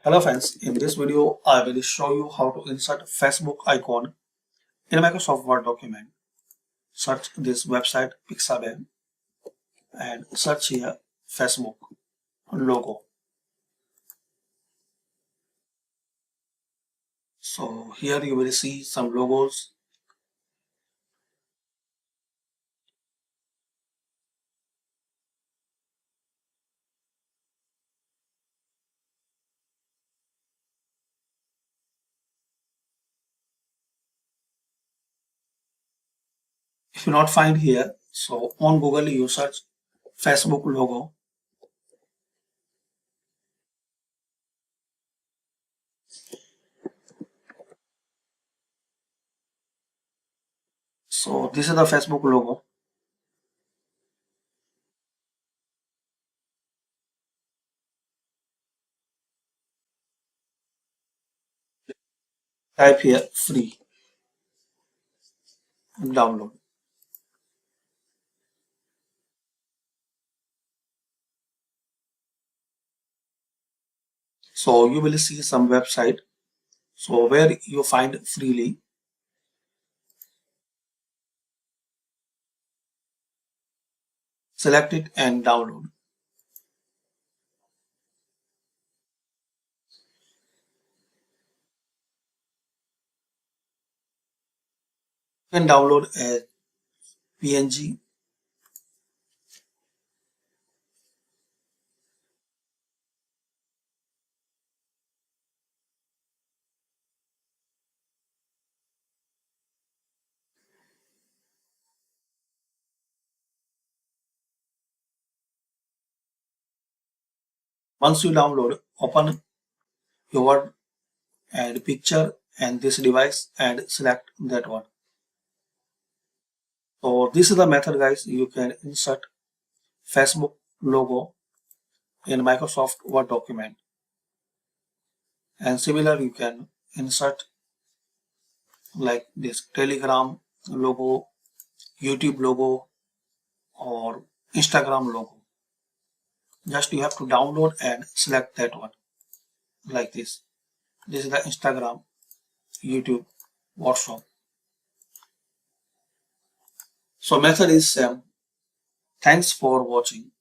Hello friends, in this video I will show you how to insert Facebook icon in a Microsoft Word document. Search this website Pixabay and search here Facebook logo. So here you will see some logos. If you not find here, so on Google you search Facebook logo. So this is the Facebook logo. Type here free and download. So you will see some website. So where you find freely. Select it and download. You can download a PNG. Once you download, open your Word and picture and this device and select that one. So this is the method guys, you can insert Facebook logo in Microsoft Word document. And similar you can insert like this Telegram logo, YouTube logo or Instagram logo. Just you have to download and select that one like this. This is the Instagram, YouTube, WhatsApp. So method is same. Thanks for watching.